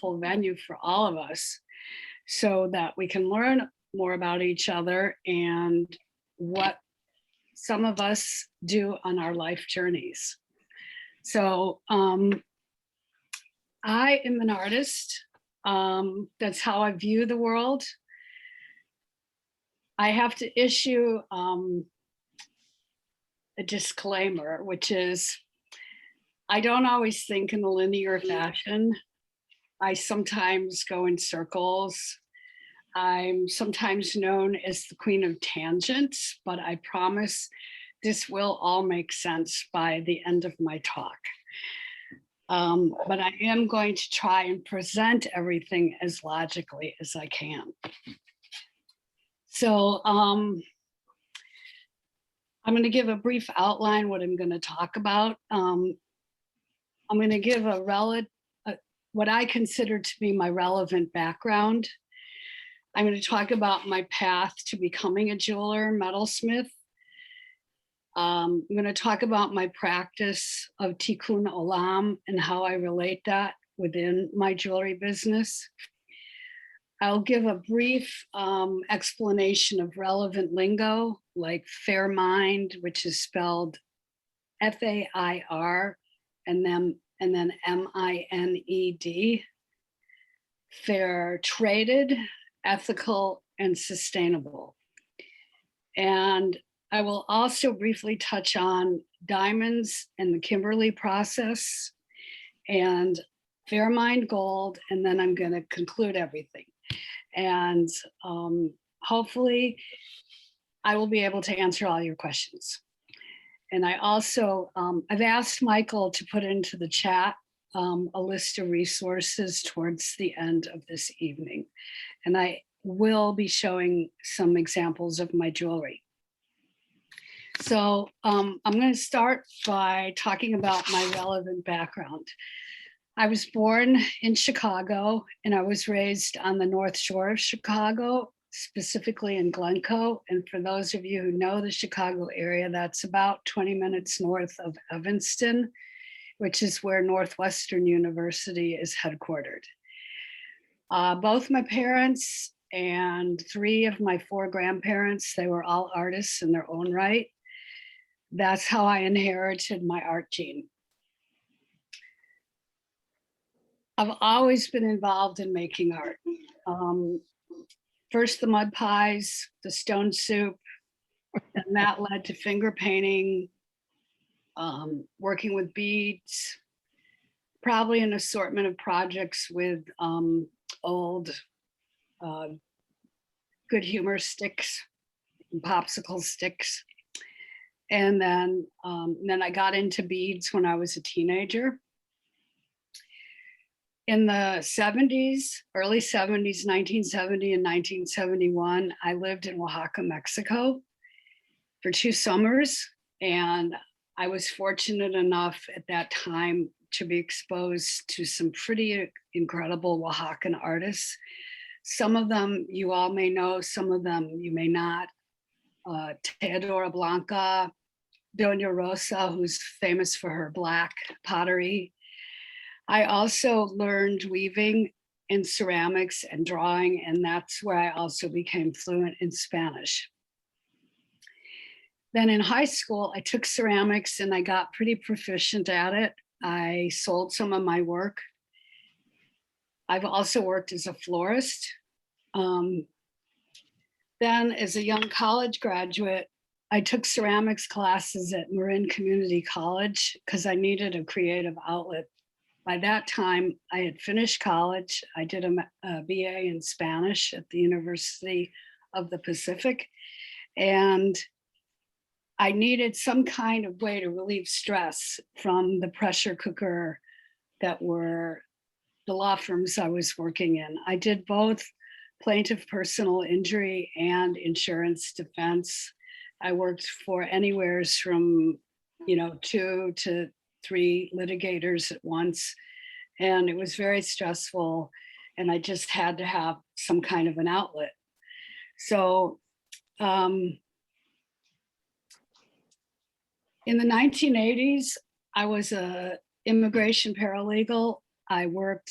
venue for all of us so that we can learn more about each other and what some of us do on our life journeys. So I am an artist. That's how I view the world. I have to issue a disclaimer, which is I don't always think in a linear fashion. I sometimes go in circles. I'm sometimes known as the Queen of Tangents, but I promise this will all make sense by the end of my talk. But I am going to try and present everything as logically as I can. So I'm going to give a brief outline what I'm going to talk about. I'm going to give what I consider to be my relevant background. I'm going to talk about my path to becoming a jeweler, metalsmith. I'm going to talk about my practice of tikkun olam and how I relate that within my jewelry business. I'll give a brief explanation of relevant lingo, like fair mind, which is spelled F-A-I-R, and then M-I-N-E-D. Fair traded, ethical, and sustainable. And I will also briefly touch on diamonds and the Kimberley process and fair mind gold, and then I'm going to conclude everything. And hopefully I will be able to answer all your questions. And I also, I've asked Michael to put into the chat a list of resources towards the end of this evening. And I will be showing some examples of my jewelry. So I'm going to start by talking about my relevant background. I was born in Chicago and I was raised on the North Shore of Chicago, specifically in Glencoe. And for those of you who know the Chicago area, that's about 20 minutes north of Evanston, which is where Northwestern University is headquartered. Both my parents and 3 of my 4 grandparents, they were all artists in their own right. That's how I inherited my art gene. I've always been involved in making art. First the mud pies, the stone soup, and that led to finger painting, working with beads, probably an assortment of projects with old good humor sticks, and popsicle sticks. And then I got into beads when I was a teenager. In the 70s, early 70s, 1970 and 1971, I lived in Oaxaca, Mexico for 2 summers. And I was fortunate enough at that time to be exposed to some pretty incredible Oaxacan artists. Some of them you all may know, some of them you may not. Teodora Blanca, Doña Rosa, who's famous for her black pottery. I also learned weaving and ceramics and drawing, and that's where I also became fluent in Spanish. Then in high school, I took ceramics and I got pretty proficient at it. I sold some of my work. I've also worked as a florist. Then as a young college graduate, I took ceramics classes at Marin Community College because I needed a creative outlet. By that time, I had finished college. I did a BA in Spanish at the University of the Pacific. And I needed some kind of way to relieve stress from the pressure cooker that were the law firms I was working in. I did both plaintiff personal injury and insurance defense. I worked for anywhere from 2 to 3 litigators at once, and it was very stressful, and I just had to have some kind of an outlet. So in the 1980s, I was an immigration paralegal. I worked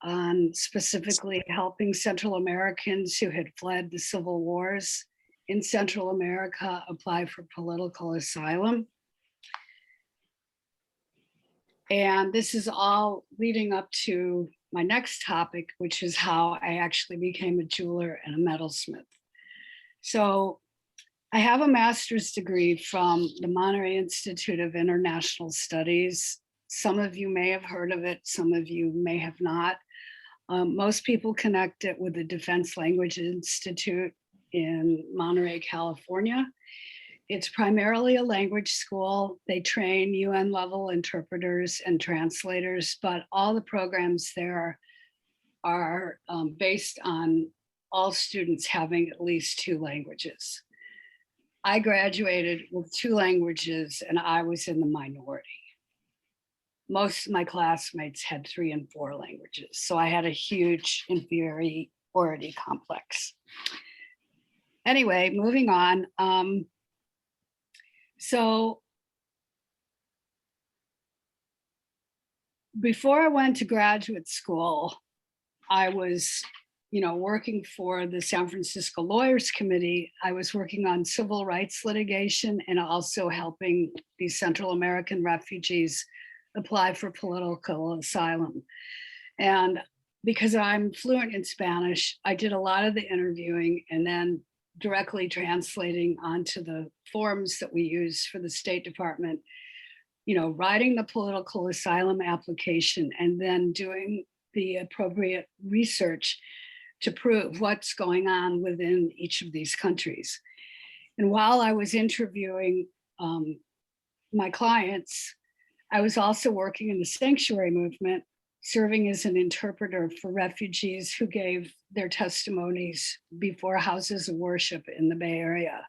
on specifically helping Central Americans who had fled the civil wars in Central America apply for political asylum. And this is all leading up to my next topic, which is how I actually became a jeweler and a metalsmith. So I have a master's degree from the Monterey Institute of International Studies. Some of you may have heard of it, some of you may have not. Most people connect it with the Defense Language Institute in Monterey, California. It's primarily a language school. They train UN level interpreters and translators, but all the programs there are based on all students having at least 2 languages. I graduated with 2 languages and I was in the minority. Most of my classmates had 3 and 4 languages. So I had a huge inferiority complex. Anyway, moving on. So before I went to graduate school, I was, working for the San Francisco Lawyers Committee. I was working on civil rights litigation and also helping these Central American refugees apply for political asylum. And because I'm fluent in Spanish, I did a lot of the interviewing and then directly translating onto the forms that we use for the State Department, writing the political asylum application and then doing the appropriate research to prove what's going on within each of these countries. And while I was interviewing my clients, I was also working in the sanctuary movement, serving as an interpreter for refugees who gave their testimonies before houses of worship in the Bay Area.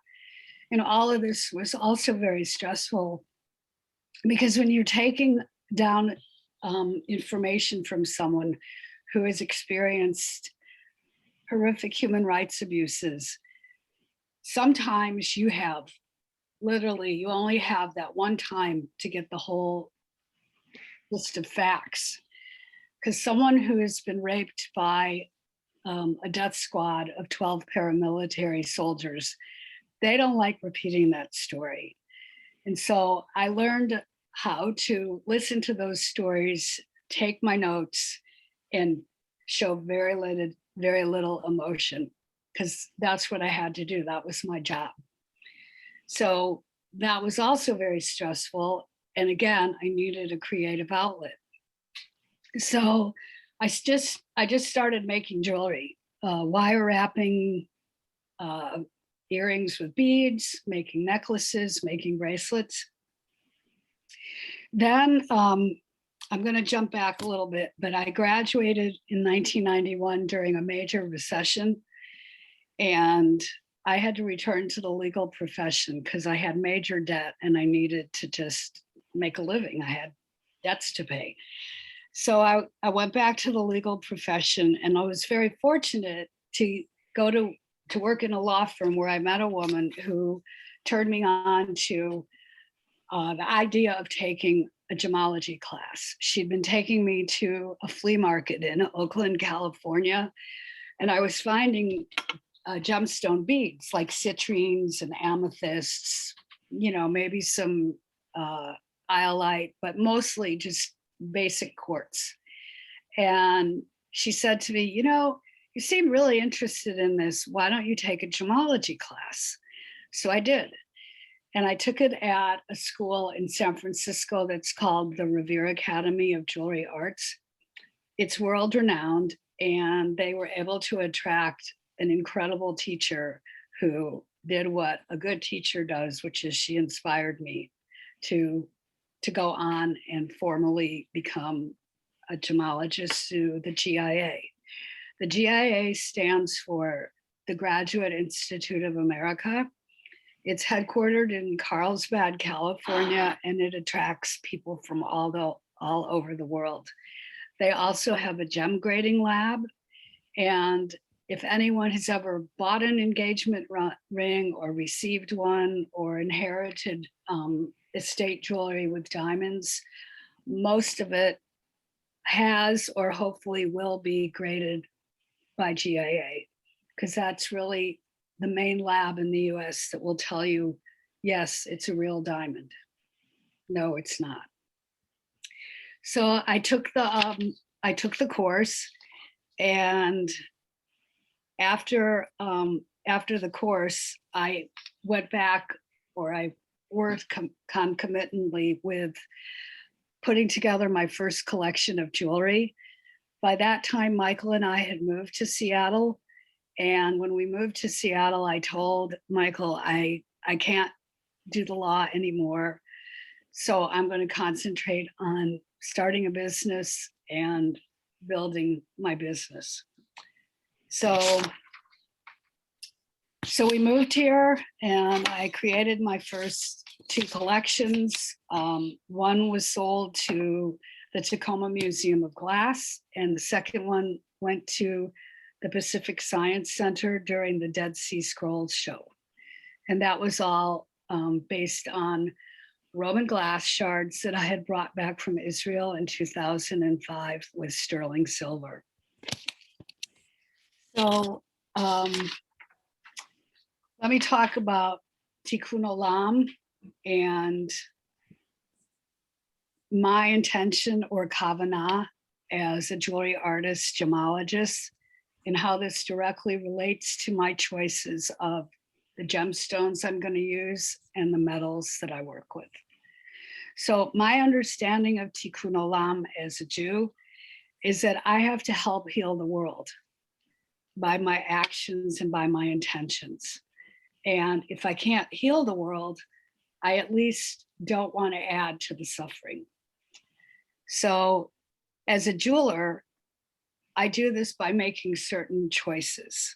And all of this was also very stressful because when you're taking down information from someone who has experienced horrific human rights abuses, sometimes you only have that one time to get the whole list of facts. Because someone who has been raped by a death squad of 12 paramilitary soldiers, they don't like repeating that story. And so I learned how to listen to those stories, take my notes, and show very little emotion, because that's what I had to do. That was my job. So that was also very stressful. And again, I needed a creative outlet. So I just started making jewelry, wire wrapping earrings with beads, making necklaces, making bracelets. Then I'm going to jump back a little bit, but I graduated in 1991 during a major recession, and I had to return to the legal profession because I had major debt and I needed to just make a living. I had debts to pay. So I went back to the legal profession, and I was very fortunate to go to work in a law firm where I met a woman who turned me on to the idea of taking a gemology class. She'd been taking me to a flea market in Oakland, California, and I was finding gemstone beads like citrines and amethysts, maybe some iolite, but mostly just basic quartz. And she said to me, you seem really interested in this. Why don't you take a gemology class? So I did. And I took it at a school in San Francisco that's called the Revere Academy of Jewelry Arts. It's world renowned, and they were able to attract an incredible teacher who did what a good teacher does, which is she inspired me to go on and formally become a gemologist through the GIA. The GIA stands for the Graduate Institute of America. It's headquartered in Carlsbad, California, and it attracts people from all over the world. They also have a gem grading lab. And if anyone has ever bought an engagement ring or received one or inherited estate jewelry with diamonds, most of it has or hopefully will be graded by GIA, because that's really the main lab in the US that will tell you, yes, it's a real diamond. No, it's not. So I took the course, and after the course, I went back, or I worked concomitantly with putting together my first collection of jewelry. By that time, Michael and I had moved to Seattle. And when we moved to Seattle, I told Michael, I can't do the law anymore. So I'm going to concentrate on starting a business and building my business. So we moved here, and I created my first two collections. One was sold to the Tacoma Museum of Glass, and the second one went to the Pacific Science Center during the Dead Sea Scrolls show. And that was all based on Roman glass shards that I had brought back from Israel in 2005 with sterling silver. So let me talk about Tikkun Olam and my intention, or kavanah, as a jewelry artist, gemologist, and how this directly relates to my choices of the gemstones I'm going to use and the metals that I work with. So my understanding of Tikkun Olam as a Jew is that I have to help heal the world by my actions and by my intentions. And if I can't heal the world, I at least don't want to add to the suffering. So as a jeweler, I do this by making certain choices.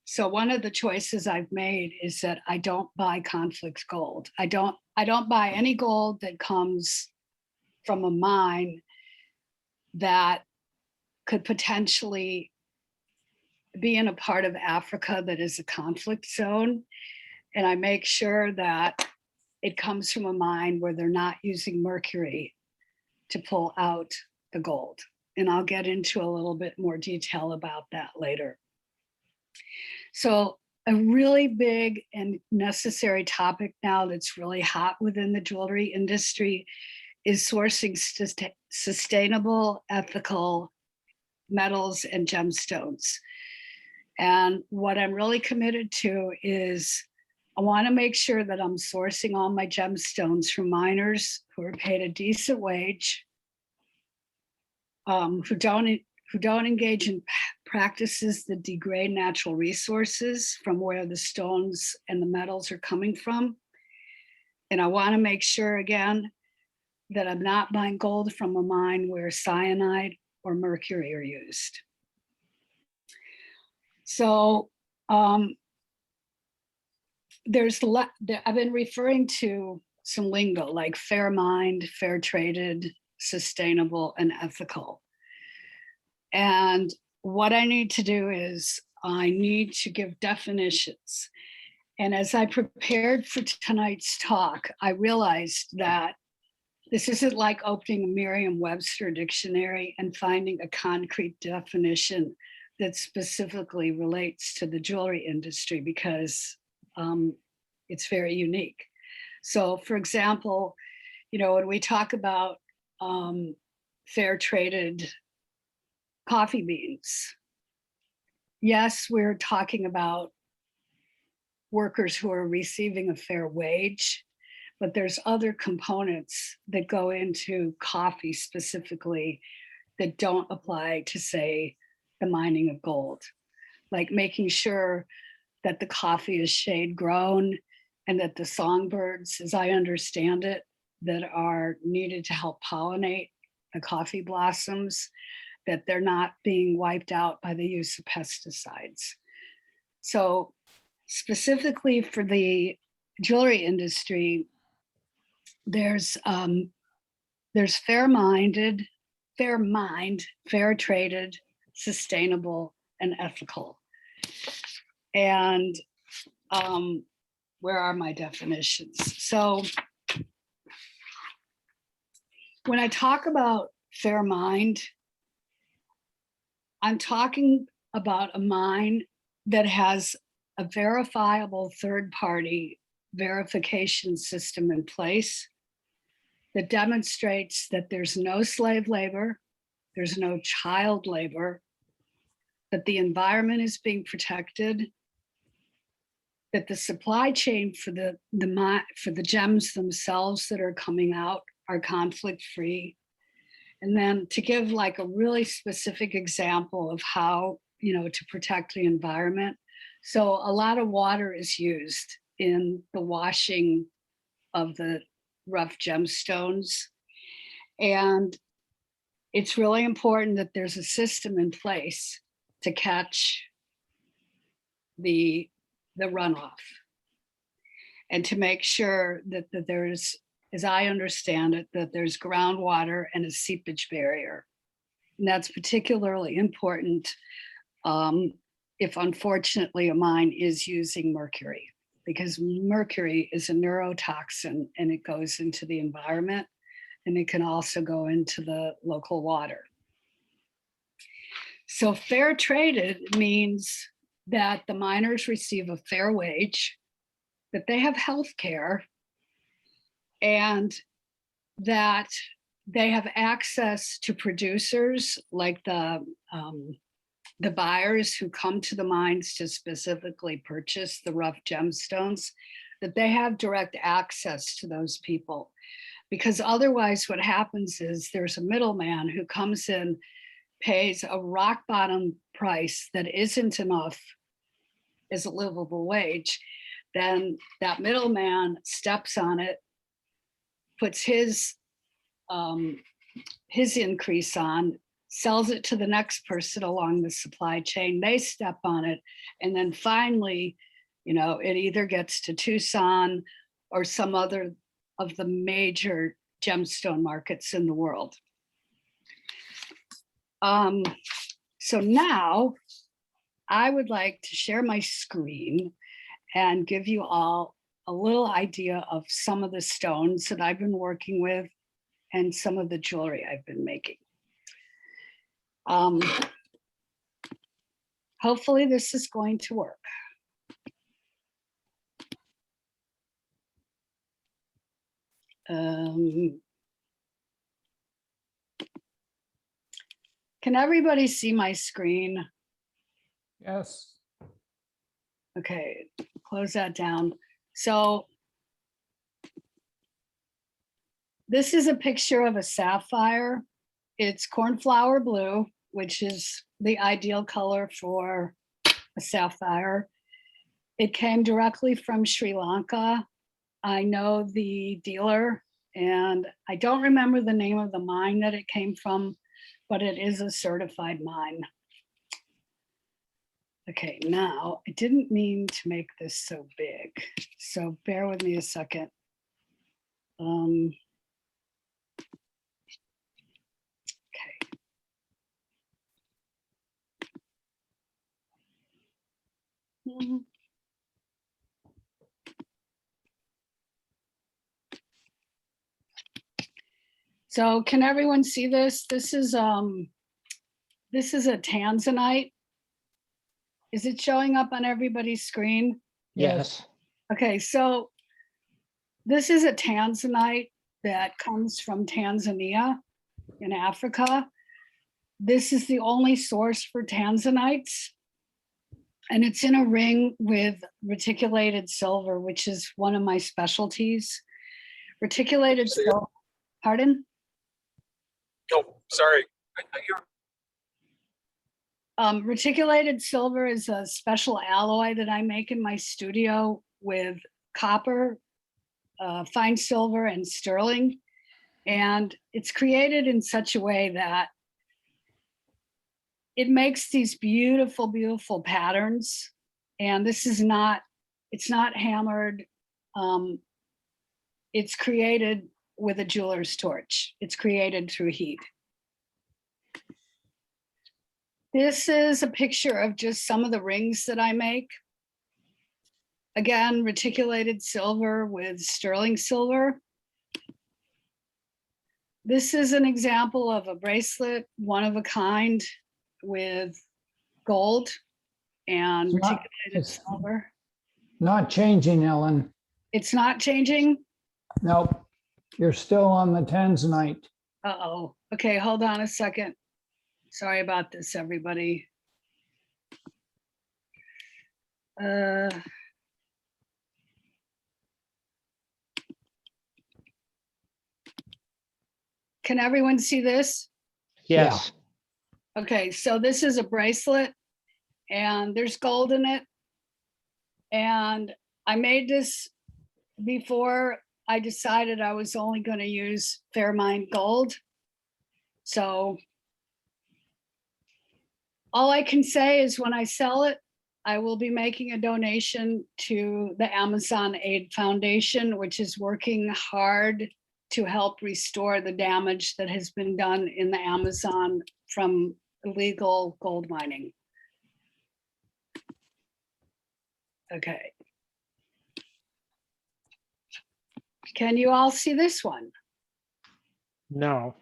So one of the choices I've made is that I don't buy conflict gold. I don't buy any gold that comes from a mine that could potentially be in a part of Africa that is a conflict zone. And I make sure that it comes from a mine where they're not using mercury to pull out the gold. And I'll get into a little bit more detail about that later. So a really big and necessary topic now that's really hot within the jewelry industry is sourcing sustainable, ethical metals and gemstones. And what I'm really committed to is I want to make sure that I'm sourcing all my gemstones from miners who are paid a decent wage, who don't engage in practices that degrade natural resources from where the stones and the metals are coming from. And I want to make sure, again, that I'm not buying gold from a mine where cyanide or mercury are used. So I've been referring to some lingo like fair mined, fair traded, sustainable, and ethical. And what I need to do is I need to give definitions. And as I prepared for tonight's talk, I realized that this isn't like opening a Merriam-Webster dictionary and finding a concrete definition that specifically relates to the jewelry industry, because it's very unique. So for example, when we talk about fair traded coffee beans, yes, we're talking about workers who are receiving a fair wage, but there's other components that go into coffee specifically that don't apply to, say, the mining of gold, like making sure that the coffee is shade grown and that the songbirds, as I understand it, that are needed to help pollinate the coffee blossoms, that they're not being wiped out by the use of pesticides. So specifically for the jewelry industry, there's fair mined, fair traded, sustainable, and ethical. And where are my definitions? So When I talk about fair mined, I'm talking about a mine that has a verifiable third-party verification system in place that demonstrates that there's no slave labor, there's no child labor, that the environment is being protected, that the supply chain for the gems themselves that are coming out are conflict-free. And then to give like a really specific example of how, to protect the environment. So a lot of water is used in the washing of the rough gemstones. And it's really important that there's a system in place to catch the runoff and to make sure that there's, as I understand it, that there's groundwater and a seepage barrier. And that's particularly important if unfortunately a mine is using mercury, because mercury is a neurotoxin and it goes into the environment and it can also go into the local water. So fair traded means that the miners receive a fair wage, that they have health care, and that they have access to producers like the buyers who come to the mines to specifically purchase the rough gemstones, that they have direct access to those people. Because otherwise what happens is there's a middleman who comes in, pays a rock bottom price that isn't enough as a livable wage, then that middleman steps on it, puts his increase on, sells it to the next person along the supply chain, they step on it, and then finally, it either gets to Tucson or some other of the major gemstone markets in the world. So now I would like to share my screen and give you all a little idea of some of the stones that I've been working with and some of the jewelry I've been making. Hopefully this is going to work. Can everybody see my screen? Yes. Okay, close that down. So this is a picture of a sapphire. It's cornflower blue, which is the ideal color for a sapphire. It came directly from Sri Lanka. I know the dealer, and I don't remember the name of the mine that it came from, but it is a certified mine. Okay, now I didn't mean to make this so big, so bear with me a second. Okay. So can everyone see this? This is a tanzanite. Is it showing up on everybody's screen? Yes. Okay, so this is a tanzanite that comes from Tanzania in Africa. This is the only source for tanzanites. And it's in a ring with reticulated silver, which is one of my specialties. Reticulated silver, pardon? Oh, sorry. Reticulated silver is a special alloy that I make in my studio with copper, fine silver, and sterling. And it's created in such a way that it makes these beautiful, beautiful patterns. And this is not, it's not hammered. It's created with a jeweler's torch. It's created through heat. This is a picture of just some of the rings that I make. Again, reticulated silver with sterling silver. This is an example of a bracelet, one of a kind with gold and It's not- reticulated it's- silver. Not changing, Ellen. It's not changing? Nope. You're still on the tanzanite. Uh-oh. Okay, hold on a second. Sorry about this, everybody. Can everyone see this? Yes. Okay, so this is a bracelet and there's gold in it. And I made this before I decided I was only going to use Fairmine gold. So all I can say is when I sell it, I will be making a donation to the Amazon Aid Foundation, which is working hard to help restore the damage that has been done in the Amazon from illegal gold mining. Okay. Can you all see this one? No.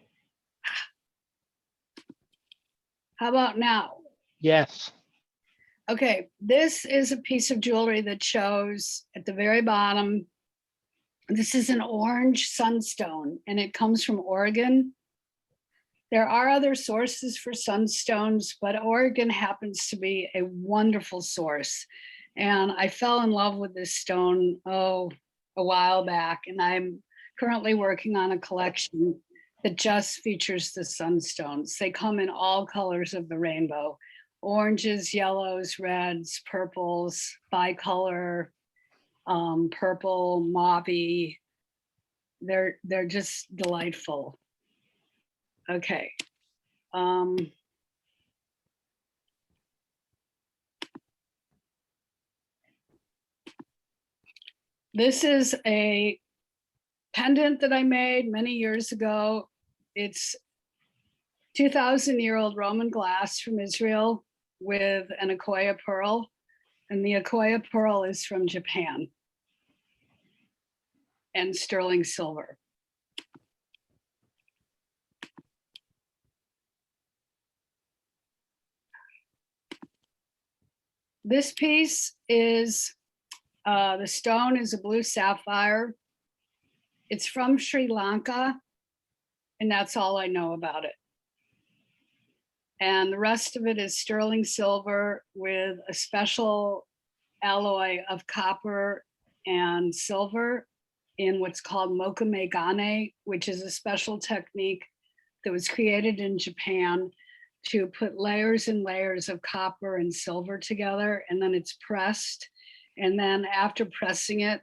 How about now? Yes. Okay, this is a piece of jewelry that shows at the very bottom. This is an orange sunstone and it comes from Oregon. There are other sources for sunstones, but Oregon happens to be a wonderful source. And I fell in love with this stone, a while back, and I'm currently working on a collection that just features the sunstones. They come in all colors of the rainbow: oranges, yellows, reds, purples, bicolor, purple, mauve. They're just delightful. Okay. This is a pendant that I made many years ago. It's 2,000-year-old Roman glass from Israel with an Akoya pearl. And the Akoya pearl is from Japan and sterling silver. This piece is, the stone is a blue sapphire. It's from Sri Lanka, and that's all I know about it. And the rest of it is sterling silver with a special alloy of copper and silver in what's called mocha megane, which is a special technique that was created in Japan to put layers and layers of copper and silver together, and then it's pressed. And then after pressing it,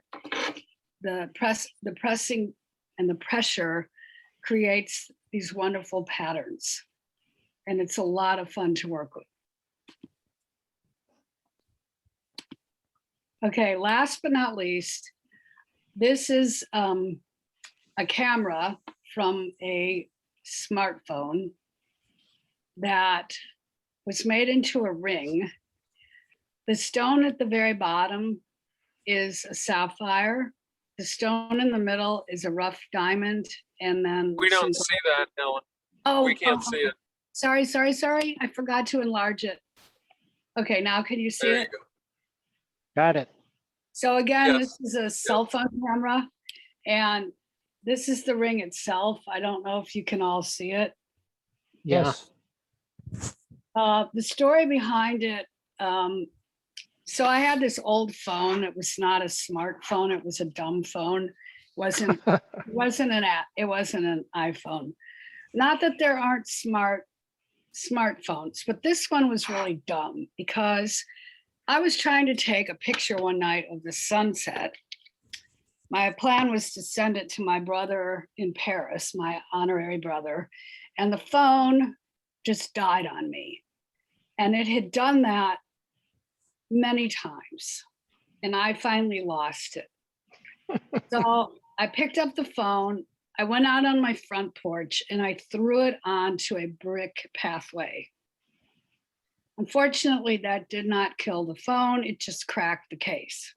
the pressing and the pressure creates these wonderful patterns. And it's a lot of fun to work with. Okay, last but not least, this is a camera from a smartphone that was made into a ring. The stone at the very bottom is a sapphire. The stone in the middle is a rough diamond, and then We don't see that, Ellen. Oh, We can't see it. Sorry. I forgot to enlarge it. Okay, now can you see There you it? go. Got it. So again, Yes. this is a cell phone camera, and this is the ring itself. I don't know if you can all see it. Yeah. Yes. The story behind it, so I had this old phone. It was not a smartphone. It was a dumb phone. It wasn't an iPhone. Not that there aren't smartphones, but this one was really dumb because I was trying to take a picture one night of the sunset. My plan was to send it to my brother in Paris, my honorary brother, and the phone just died on me. And it had done that many times, and I finally lost it. So I picked up the phone, I went out on my front porch, and I threw it onto a brick pathway. Unfortunately, that did not kill the phone, it just cracked the case.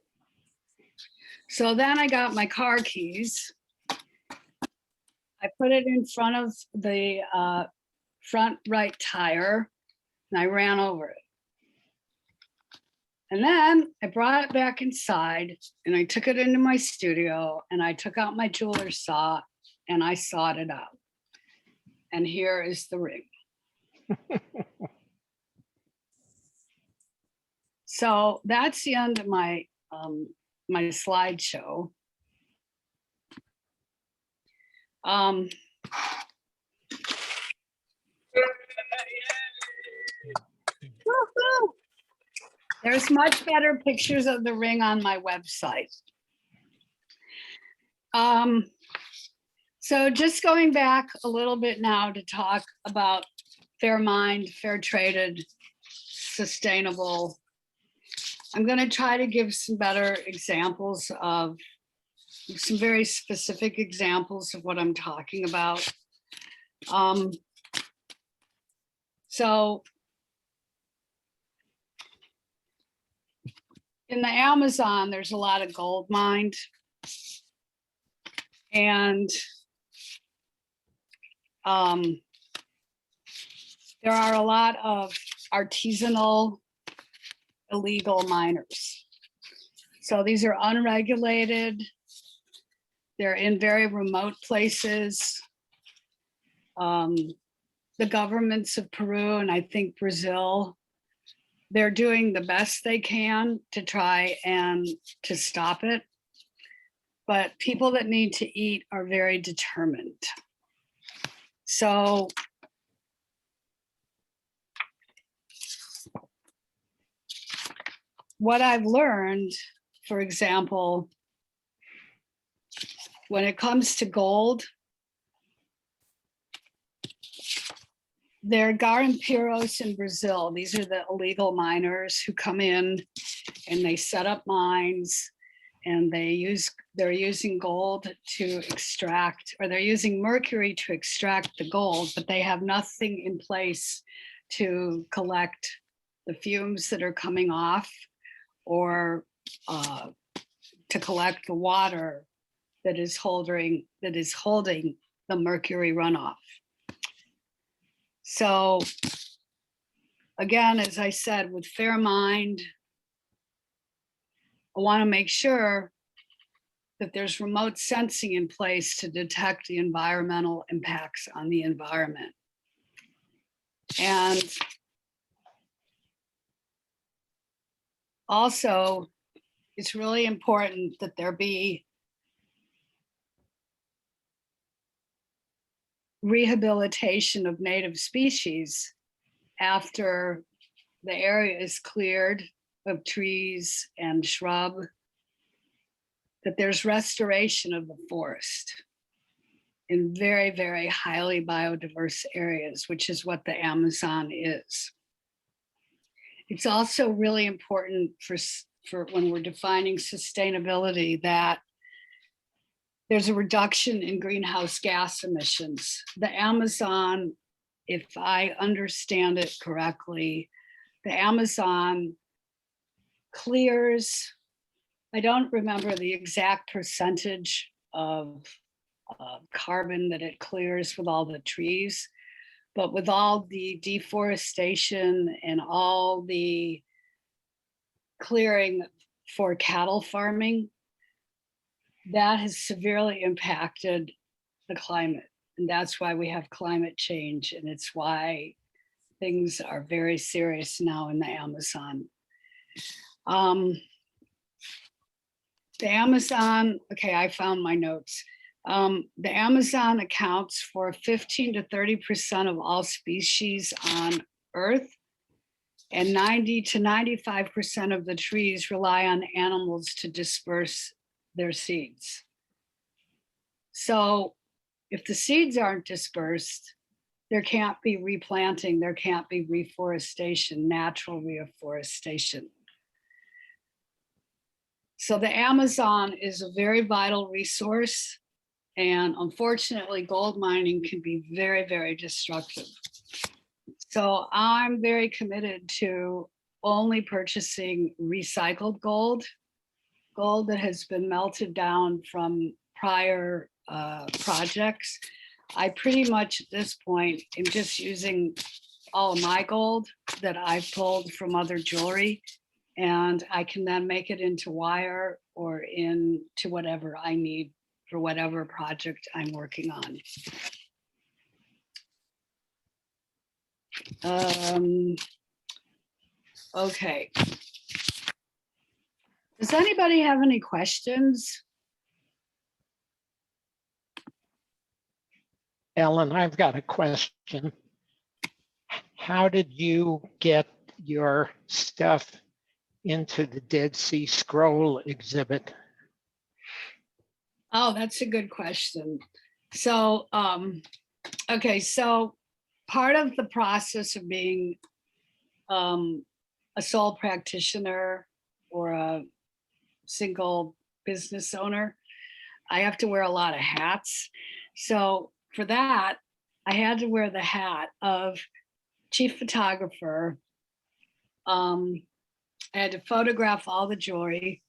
So then I got my car keys. I put it in front of the front right tire and I ran over it. And then I brought it back inside and I took it into my studio and I took out my jeweler's saw and I sawed it out. And here is the ring. So that's the end of my my slideshow. Woohoo! There's much better pictures of the ring on my website. So just going back a little bit now to talk about fair mined, fair traded, sustainable. I'm going to try to give some better examples of some very specific examples of what I'm talking about. So in the Amazon, there's a lot of gold mined. And there are a lot of artisanal illegal miners. So these are unregulated. They're in very remote places. The governments of Peru and I think Brazil, they're doing the best they can to try and to stop it. But people that need to eat are very determined. So what I've learned, for example, when it comes to gold, there are garimpeiros in Brazil. These are the illegal miners who come in and they set up mines and they're using gold to extract, or they're using mercury to extract the gold, but they have nothing in place to collect the fumes that are coming off or to collect the water that is holding the mercury runoff. So again, as I said, with fair mind, I want to make sure that there's remote sensing in place to detect the environmental impacts on the environment. And also, it's really important that there be rehabilitation of native species after the area is cleared of trees and shrub, that there's restoration of the forest in very, very highly biodiverse areas, which is what the Amazon is. It's also really important for when we're defining sustainability that there's a reduction in greenhouse gas emissions. The Amazon, if I understand it correctly, the Amazon clears, I don't remember the exact percentage of carbon that it clears with all the trees, but with all the deforestation and all the clearing for cattle farming, that has severely impacted the climate. And that's why we have climate change. And it's why things are very serious now in the Amazon. The Amazon, okay, I found my notes. The Amazon accounts for 15 to 30% of all species on Earth, and 90 to 95% of the trees rely on animals to disperse their seeds. So if the seeds aren't dispersed, there can't be replanting, there can't be reforestation, natural reforestation. So the Amazon is a very vital resource, and unfortunately, gold mining can be very, very destructive. So I'm very committed to only purchasing recycled gold, gold that has been melted down from prior projects. I pretty much at this point am just using all of my gold that I've pulled from other jewelry. And I can then make it into wire or into whatever I need for whatever project I'm working on. Okay. Does anybody have any questions? Ellen, I've got a question. How did you get your stuff into the Dead Sea Scroll exhibit? Oh, that's a good question. So, okay, so part of the process of being a sole practitioner or a single business owner, I have to wear a lot of hats. So for that, I had to wear the hat of chief photographer. I had to photograph all the jewelry.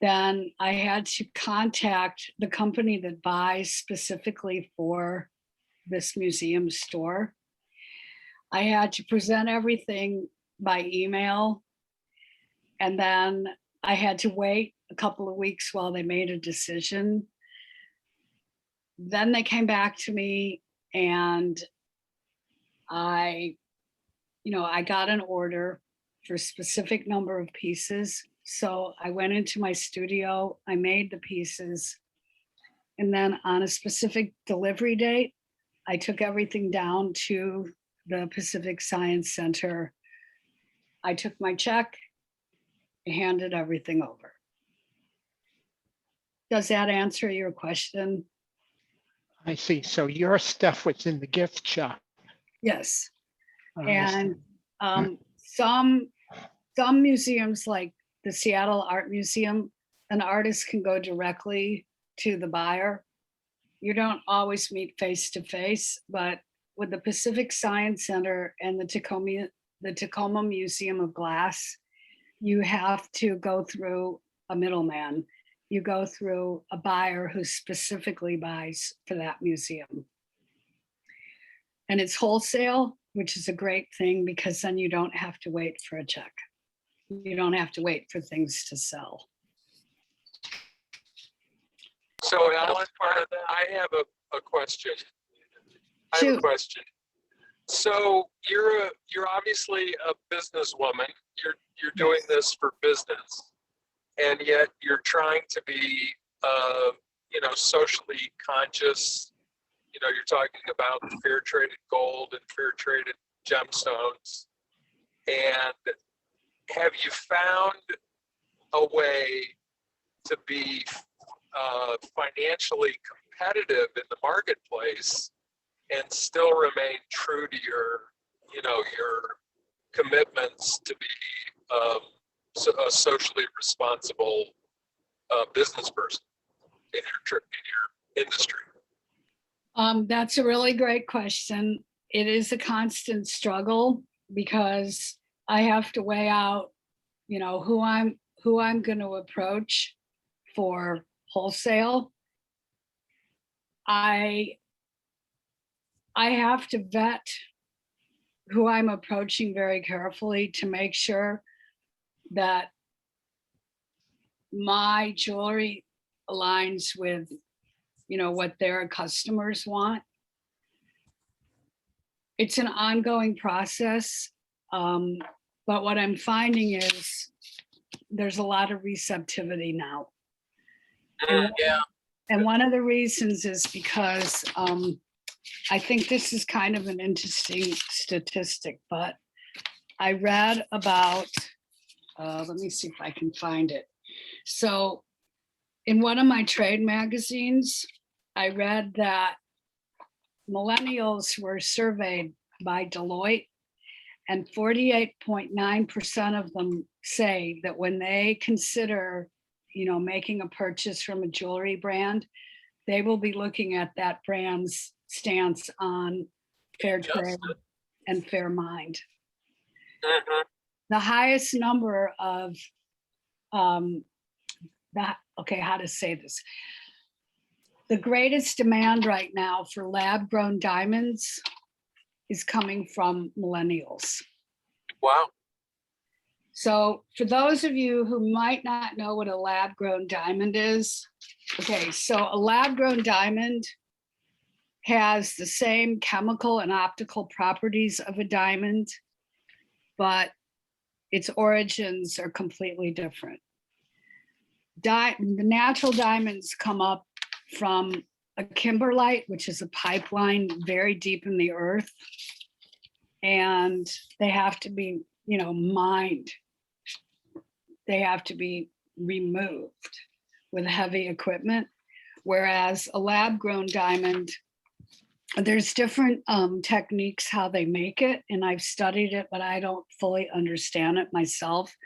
Then I had to contact the company that buys specifically for this museum store. I had to present everything by email. And then I had to wait a couple of weeks while they made a decision. Then they came back to me and I got an order for a specific number of pieces. So I went into my studio, I made the pieces. And then on a specific delivery date, I took everything down to the Pacific Science Center. I took my check, handed everything over. Does that answer your question? I see. So your stuff was in the gift shop. Yes. I see. And some museums like the Seattle Art Museum, an artist can go directly to the buyer. You don't always meet face to face, but with the Pacific Science Center and the Tacoma Museum of Glass, you have to go through a middleman. You go through a buyer who specifically buys for that museum. And it's wholesale, which is a great thing because then you don't have to wait for a check. You don't have to wait for things to sell. So Ellen, I have a question. I have a Shoot. question. So you're obviously a businesswoman. You're doing this for business, and yet you're trying to be, socially conscious. You're talking about fair traded gold and fair traded gemstones. And have you found a way to be financially competitive in the marketplace and still remain true to your commitments to be a socially responsible business person in your industry? That's a really great question. It is a constant struggle because I have to weigh out, who I'm going to approach for wholesale. I have to vet who I'm approaching very carefully to make sure that my jewelry aligns with, what their customers want. It's an ongoing process, but what I'm finding is there's a lot of receptivity now. And one of the reasons is because I think this is kind of an interesting statistic, but I read about, let me see if I can find it. So in one of my trade magazines, I read that millennials were surveyed by Deloitte, and 48.9% of them say that when they consider, making a purchase from a jewelry brand, they will be looking at that brand's stance on fair trade and fair mind. The highest number of how to say this? The greatest demand right now for lab-grown diamonds is coming from millennials. Wow. So for those of you who might not know what a lab-grown diamond is, okay, so a lab-grown diamond has the same chemical and optical properties of a diamond, but its origins are completely different. The natural diamonds come up from a kimberlite, which is a pipeline very deep in the earth, and they have to be, mined. They have to be removed with heavy equipment, whereas a lab-grown diamond, there's different techniques how they make it, and I've studied it, but I don't fully understand it myself.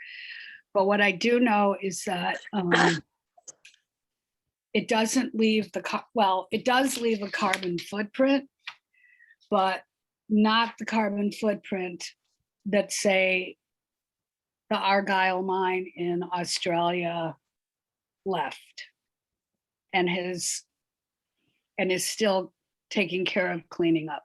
But what I do know is that it doesn't leave it does leave a carbon footprint, but not the carbon footprint that, say, the Argyle mine in Australia left and is still taking care of cleaning up.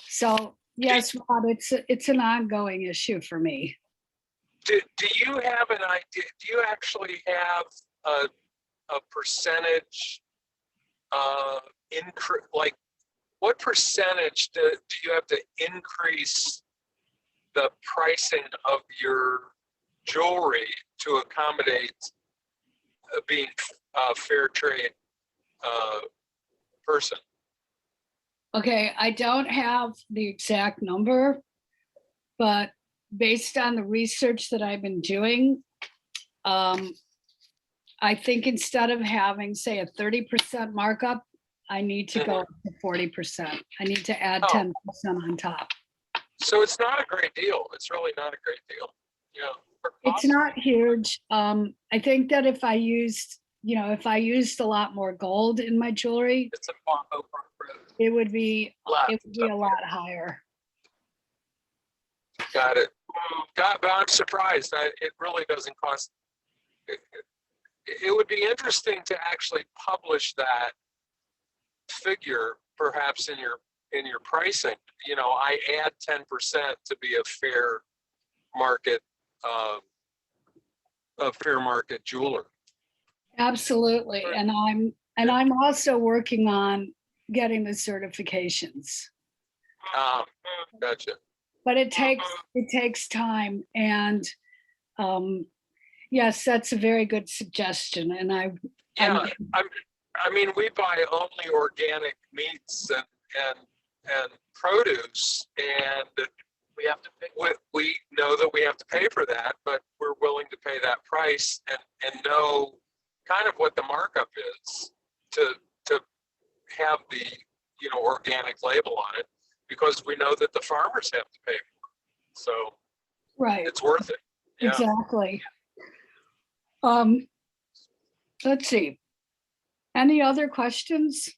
So yes, Rob, it's an ongoing issue for me. Do you have an idea? Do you actually have a percentage increase? Like, what percentage do you have to increase the pricing of your jewelry to accommodate being a fair trade person? Okay, I don't have the exact number, but based on the research that I've been doing, I think instead of having, say, a 30% markup, I need to go up to 40%. I need to add 10% on top. So it's not a great deal. It's really not a great deal. It's not huge. I think that if I used a lot more gold in my jewelry, it would be a lot higher. Got it. God, but I'm surprised. It really doesn't cost. It would be interesting to actually publish that figure, perhaps in your pricing. I add 10% to be a fair market jeweler. Absolutely, and I'm also working on getting the certifications. Gotcha. But it takes time, and yes, that's a very good suggestion. And I mean, we buy only organic meats and produce, and we have to pay. We know that we have to pay for that, but we're willing to pay that price and know kind of what the markup is to have the organic label on it, because we know that the farmers have to pay for it. So right, it's worth it. Yeah. Exactly. Let's see. Any other questions?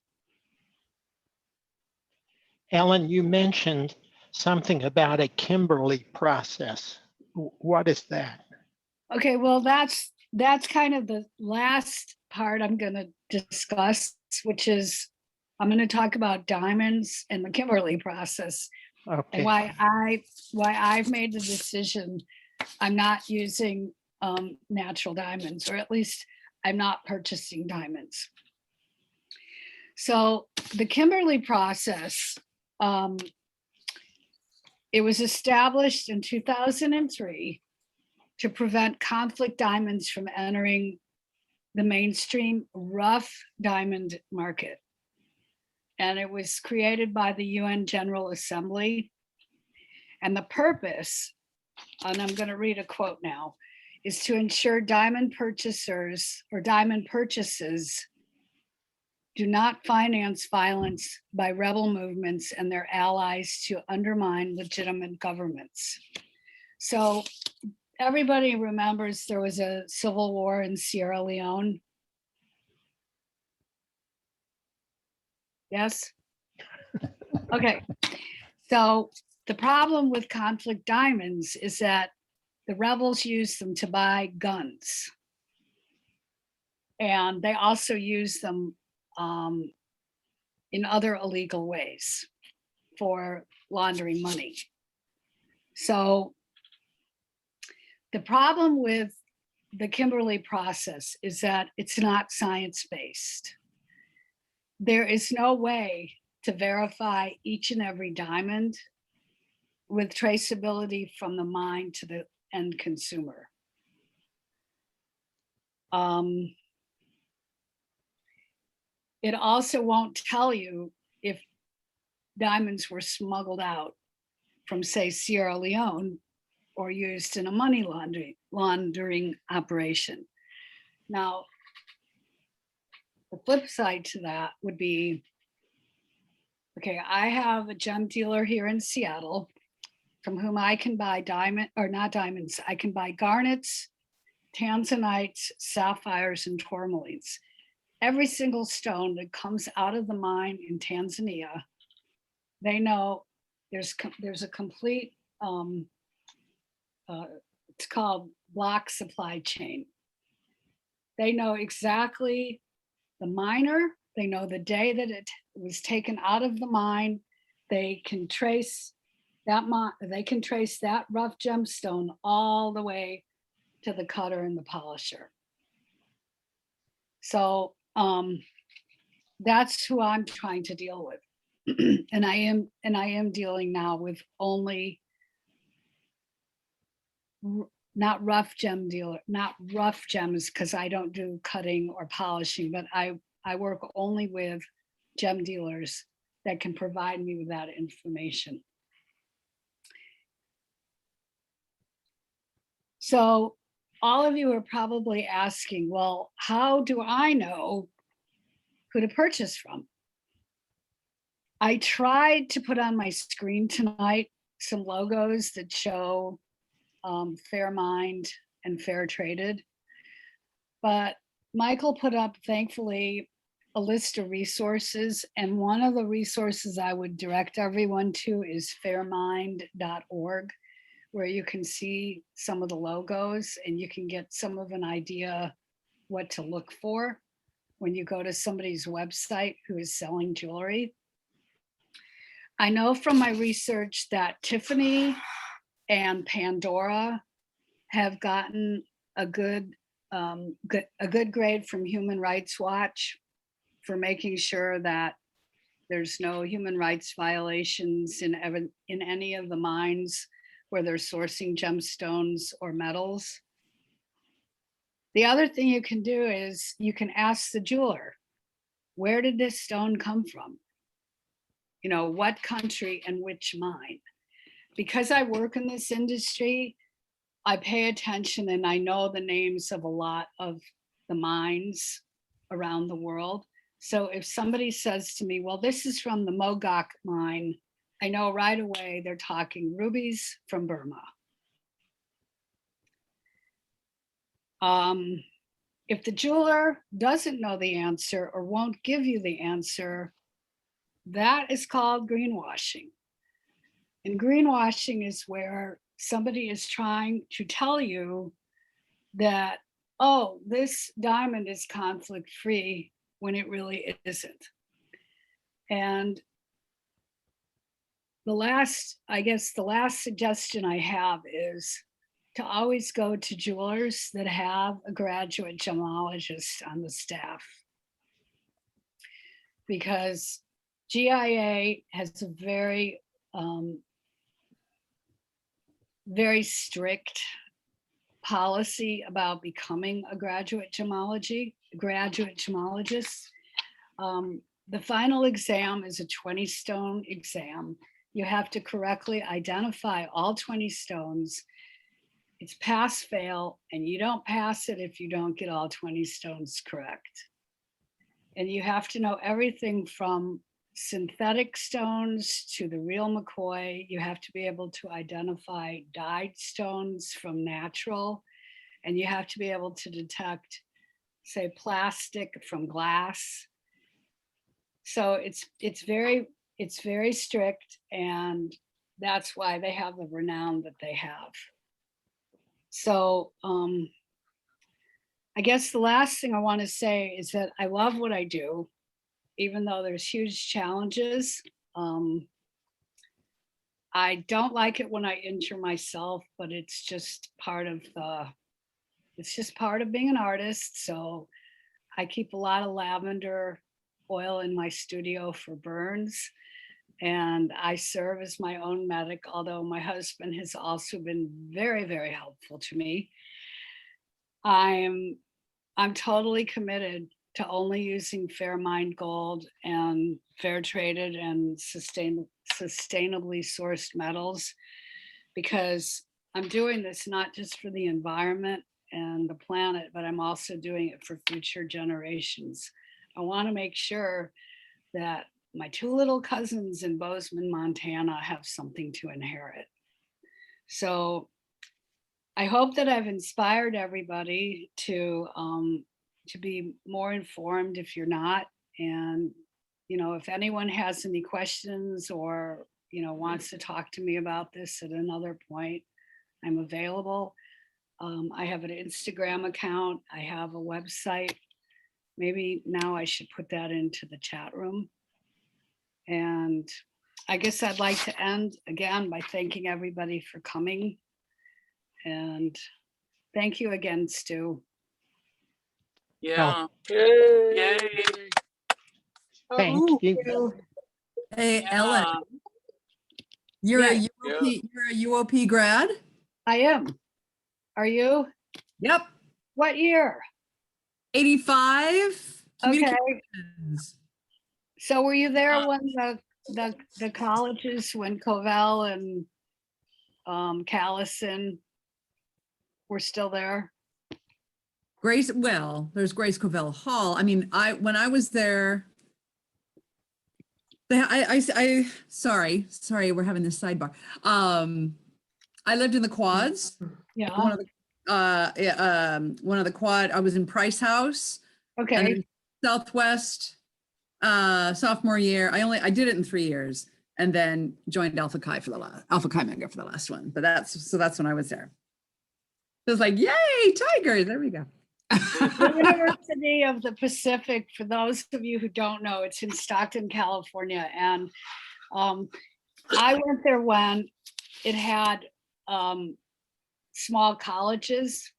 Ellen, you mentioned something about a Kimberley process. What is that? Okay, well, that's kind of the last part I'm going to discuss, which is I'm going to talk about diamonds and the Kimberley process. Okay. And why I've made the decision I'm not using natural diamonds, or at least I'm not purchasing diamonds. So the Kimberley process, it was established in 2003 to prevent conflict diamonds from entering the mainstream rough diamond market. And it was created by the UN General Assembly. And the purpose, and I'm going to read a quote now, is to ensure diamond purchasers or diamond purchases do not finance violence by rebel movements and their allies to undermine legitimate governments. So everybody remembers there was a civil war in Sierra Leone. Yes? Okay. So the problem with conflict diamonds is that the rebels used them to buy guns. And they also use them in other illegal ways for laundering money. So the problem with the Kimberley process is that it's not science-based. There is no way to verify each and every diamond with traceability from the mine to the end consumer. It also won't tell you if diamonds were smuggled out from, say, Sierra Leone or used in a money laundering operation. Now, the flip side to that would be, okay, I have a gem dealer here in Seattle from whom I can buy not diamonds, I can buy garnets, tanzanites, sapphires, and tourmalines. Every single stone that comes out of the mine in Tanzania, they know there's a complete, it's called block supply chain. They know exactly the miner, they know the day that it was taken out of the mine. They can trace that rough gemstone all the way to the cutter and the polisher. So that's who I'm trying to deal with. and I am dealing now with only not rough gems, because I don't do cutting or polishing, but I work only with gem dealers that can provide me with that information. So all of you are probably asking, well, how do I know who to purchase from? I tried to put on my screen tonight some logos that show Fair Mined and Fair Traded, but Michael put up, thankfully, a list of resources, and one of the resources I would direct everyone to is fairmind.org, where you can see some of the logos and you can get some of an idea what to look for when you go to somebody's website who is selling jewelry. I know from my research that Tiffany and Pandora have gotten a good grade from Human Rights Watch for making sure that there's no human rights violations in any of the mines where they're sourcing gemstones or metals. The other thing you can do is you can ask the jeweler, where did this stone come from? You know, what country and which mine? Because I work in this industry, I pay attention and I know the names of a lot of the mines around the world. So if somebody says to me, well, this is from the Mogok mine, I know right away they're talking rubies from Burma. If the jeweler doesn't know the answer or won't give you the answer, that is called greenwashing. And greenwashing is where somebody is trying to tell you that, oh, this diamond is conflict free when it really isn't. And the last suggestion I have is to always go to jewelers that have a graduate gemologist on the staff, because GIA has a very strict policy about becoming a graduate gemologist. The final exam is a 20-stone exam. You have to correctly identify all 20 stones. It's pass fail, and you don't pass it if you don't get all 20 stones correct. And you have to know everything from synthetic stones to the real McCoy. You have to be able to identify dyed stones from natural, and you have to be able to detect, say, plastic from glass. So it's very strict, and that's why they have the renown that they have. So I guess the last thing I want to say is that I love what I do, even though there's huge challenges. I don't like it when I injure myself, but it's just part of being an artist. So I keep a lot of lavender oil in my studio for burns. And I serve as my own medic, although my husband has also been very, very helpful to me. I'm totally committed to only using fair mined gold and fair traded and sustainably sourced metals, because I'm doing this not just for the environment and the planet, but I'm also doing it for future generations. I want to make sure that my two little cousins in Bozeman, Montana have something to inherit. So I hope that I've inspired everybody to be more informed if you're not. And, if anyone has any questions or, wants to talk to me about this at another point, I'm available. I have an Instagram account. I have a website. Maybe now I should put that into the chat room. And I guess I'd like to end again by thanking everybody for coming. And thank you again, Stu. Yeah. Yay. Yay. Thank you. Hey, Yeah. Ellen, you're Yeah. you're a UOP grad? I am. Are you? Yep. What year? 85. Okay. Communications. So were you there when the colleges, when Covell and Callison were still there? Grace, well, there's Grace Covell Hall. I mean, when I was there, sorry, we're having this sidebar. I lived in the quads. Yeah. One of the quad, I was in Price House. And Okay. then Southwest, sophomore year. I did it in 3 years, and then joined Alpha Chi Mega for the last one. But that's when I was there. So it's like, yay, Tigers. There we go. The University of the Pacific, for those of you who don't know, it's in Stockton, California. And I went there when it had small colleges,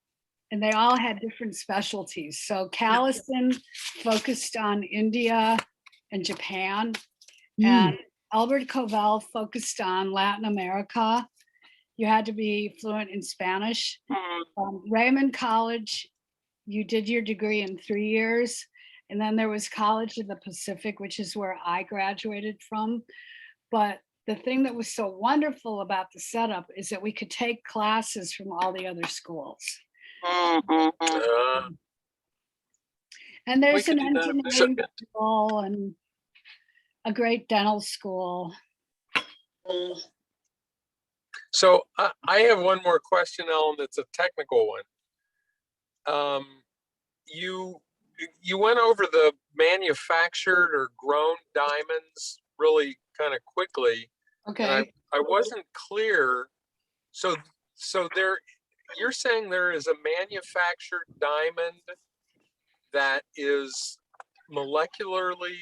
and they all had different specialties. So Callison focused on India and Japan, and Albert Covell focused on Latin America. You had to be fluent in Spanish. Raymond College, you did your degree in 3 years. And then there was College of the Pacific, which is where I graduated from. But the thing that was so wonderful about the setup is that we could take classes from all the other schools. And there's We an could do that. engineering school and a great dental school. So I have one more question, Ellen. It's a technical one. You went over the manufactured or grown diamonds really kind of quickly. Okay. And I wasn't clear. So you're saying there is a manufactured diamond that is molecularly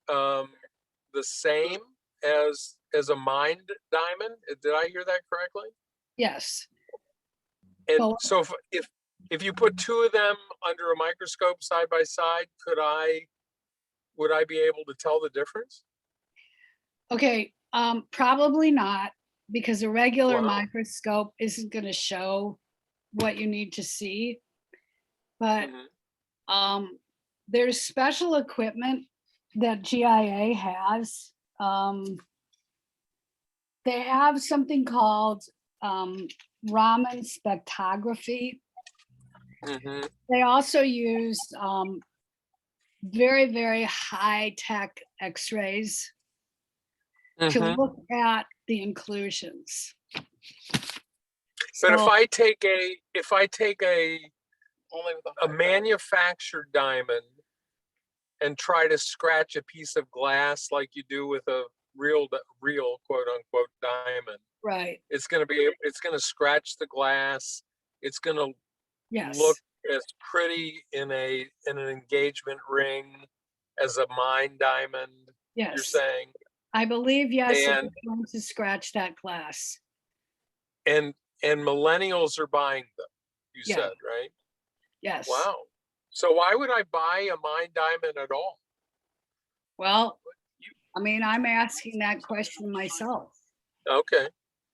the same as a mined diamond? Did I hear that correctly? Yes. And Well- so if you put two of them under a microscope side by side, would I be able to tell the difference? Okay. Probably not, because a regular Wow. microscope isn't going to show what you need to see. But Mhm. there's special equipment that GIA has. They have something called Raman spectrography. Mhm. They also use very, very high tech X-rays to Mhm. look at the inclusions. But if So- I take a Only with a manufactured diamond and try to scratch a piece of glass like you do with a real quote unquote diamond, Right. it's going to scratch the glass. It's going to Yes. look as pretty in an engagement ring as a mine diamond, you're Yes, saying? I believe, yes, if And you're going to scratch that glass. and millennials are buying them, you Yeah. said, right? Yes. Wow. So why would I buy a mine diamond at all? Well, I mean, I'm asking that question myself. Okay.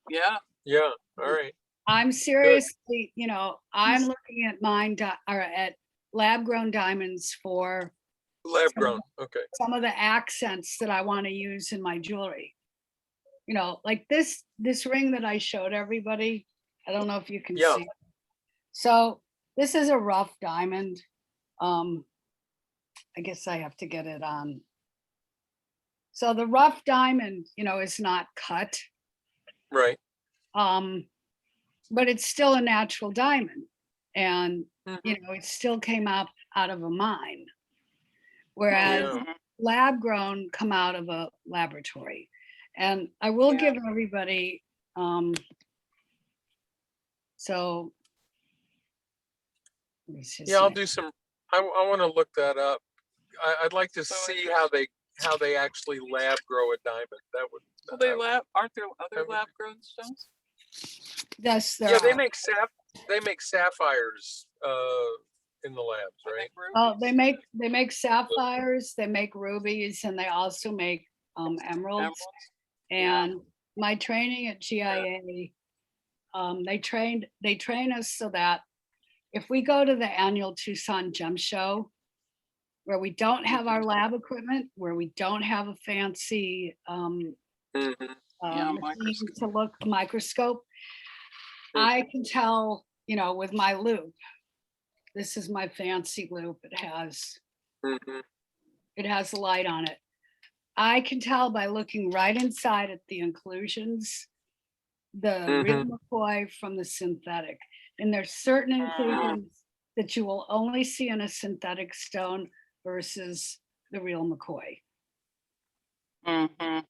Yeah. Yeah. All right. I'm seriously, I'm looking at or at lab grown diamonds for Lab grown. Okay. some of the accents that I want to use in my jewelry. Like this ring that I showed everybody. I don't know if you can Yeah. see. So this is a rough diamond. I guess I have to get it on. So the rough diamond, is not cut. Right. But it's still a natural diamond. And, Mhm. it still came out of a mine. Whereas Yeah. lab grown come out of a laboratory. And I will Yeah. give everybody, so. let me just Yeah, I'll see. do some. I want to look that up. I'd like to So see how they actually lab grow a diamond. That would. Well, they lab. Aren't there I other would- lab grown stones? Yes, there Yeah, they are. make sapphires in the labs, I right? think Oh, they rubies, make sapphires, they make rubies, and they also make emeralds. emeralds. And my training at GIA, they train us so that if we go to the annual Tucson Gem Show, where we don't have our lab equipment, where we don't have a fancy Mhm. Yeah, machine microscope. to look microscope, Mhm. I can tell, with my loop. This is my fancy loop. Mhm. It has a light on it. I can tell by looking right inside at the inclusions, the real McCoy from the synthetic. And there's certain inclusions that you will only see in a synthetic stone versus the real McCoy. Mhm.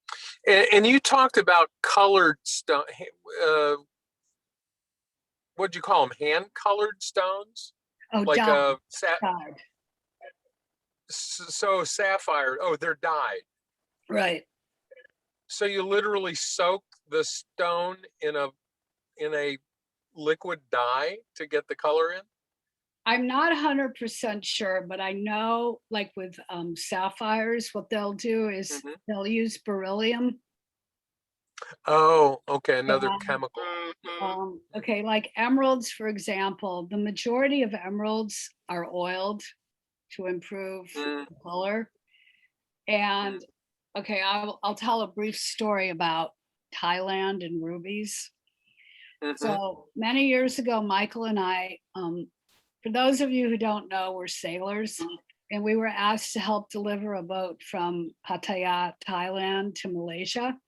And you talked about colored stone. What'd you call them? Hand colored stones, Oh, like dyed. so sapphire. Oh, they're dyed. Right. So you literally soak the stone in a liquid dye to get the color in? I'm not 100% sure, but I know, like with sapphires, what they'll do is Mhm. they'll use beryllium. Oh, okay, another Yeah. chemical. Okay, like emeralds, for example, the majority of emeralds are oiled to improve Mm. the color. And okay, I'll tell a brief story about Thailand and rubies. Mhm. So many years ago, Michael and I, for those of you who don't know, we're sailors, and we were asked to help deliver a boat from Pattaya, Thailand to Malaysia.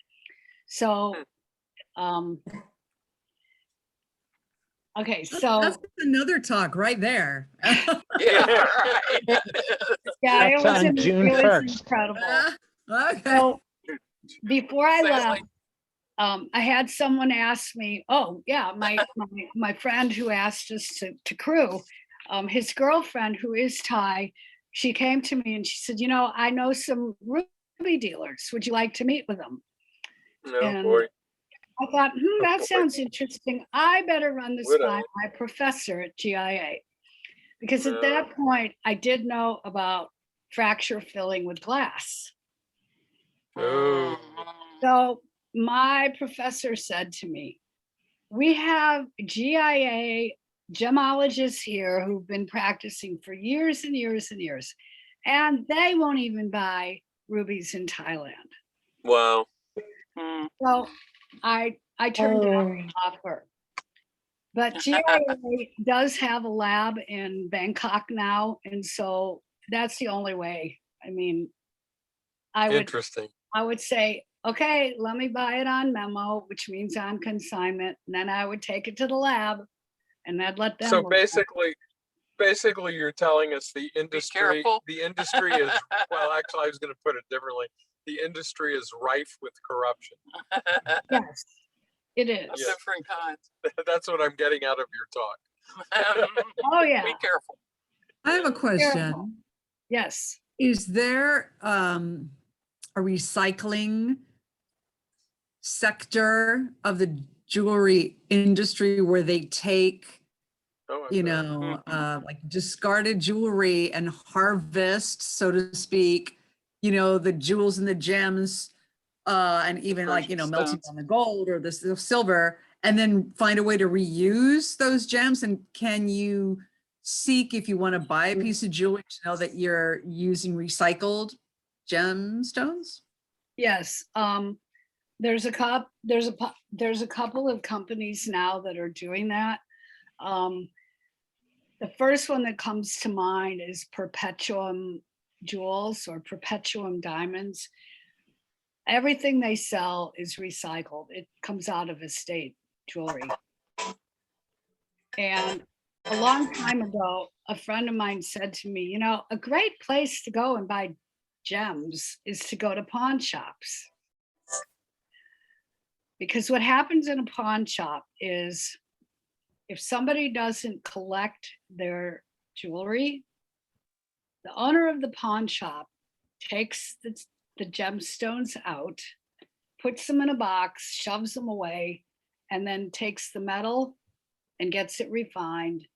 So, okay, so That's another talk right there. Yeah, right. yeah, That's on June it was 1st. incredible. Okay. So before I left, Sailing. I had someone ask me, oh yeah, my friend who asked us to crew, his girlfriend who is Thai, she came to me and she said, I know some ruby dealers. Would you like to meet with them? No, And boy. I thought, that boy. sounds interesting. I better run this Would by I? my professor at GIA. Because at No. that point, I did know about fracture filling with glass. Oh. So my professor said to me, we have GIA gemologists here who've been practicing for years and years and years, and they won't even buy rubies in Thailand. Wow. Mm. So I turned down the offer. But GIA does have a lab in Bangkok now, and so that's the only way. I mean, I Interesting. would say, okay, let me buy it on memo, which means on consignment, and then I would take it to the lab and I'd let them. So look at it. basically you're telling us the industry careful. is well, actually I was going to put it differently. The industry is rife with corruption. Yes, it is. Of Yeah. different kinds. That's what I'm getting out of your talk. Oh, yeah. Be careful. I have a Careful. question. Yes. Is there a recycling sector of the jewelry industry where they take, Oh, I you bet. know, Mhm. like discarded jewelry and harvest, so to speak, you know, the jewels and the gems, and even like, you know, Precious melting stones. on the gold or the silver, and then find a way to reuse those gems? And can you seek, if you want to buy a piece of jewelry, to know that you're using recycled gemstones? Yes. There's a couple of companies now that are doing that. The first one that comes to mind is Perpetuum Jewels or Perpetuum Diamonds. Everything they sell is recycled. It comes out of estate jewelry. And a long time ago, a friend of mine said to me, you know, a great place to go and buy gems is to go to pawn shops. Because what happens in a pawn shop is if somebody doesn't collect their jewelry, the owner of the pawn shop takes the gemstones out, puts them in a box, shoves them away, and then takes the metal and gets it refined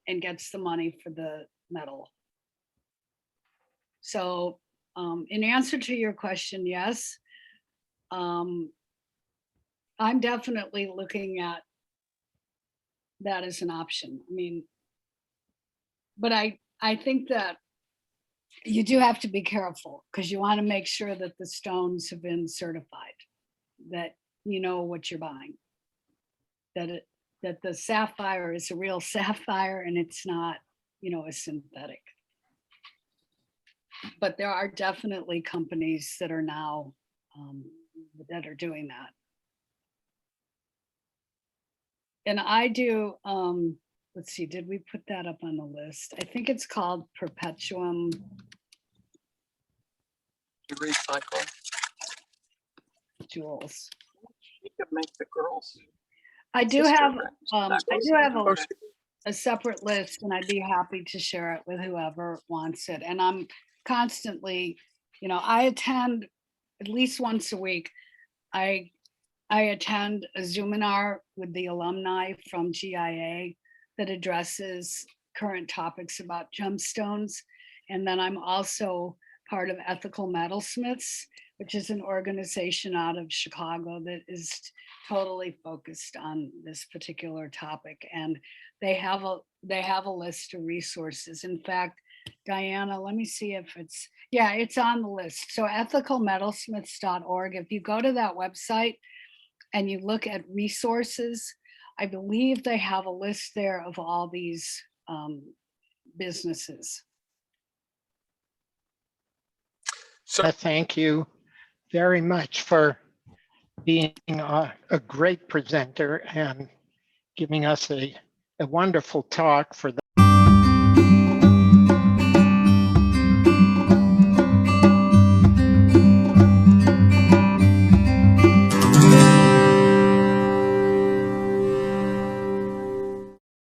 and gets the money for the metal. So in answer to your question, yes, I'm definitely looking at that as an option. I mean, but I think that you do have to be careful because you want to make sure that the stones have been certified, that you know what you're buying, that the sapphire is a real sapphire and it's not, you know, a synthetic. But there are definitely companies that are now that are doing that. And I do, let's see, did we put that up on the list? I think it's called Perpetuum You recycle. Jewels. You could make the girls. I do sister have, rings, I necklace, do have purse. a separate list and I'd be happy to share it with whoever wants it. And I'm constantly, you know, I attend at least once a week. I attend a Zoominar with the alumni from GIA that addresses current topics about gemstones. And then I'm also part of Ethical Metalsmiths, which is an organization out of Chicago that is totally focused on this particular topic. And they have a list of resources. In fact, Diana, let me see if it's, yeah, it's on the list. So ethicalmetalsmiths.org. If you go to that website and you look at resources, I believe they have a list there of all these businesses. So Thank you very much for being a great presenter and giving us a wonderful talk for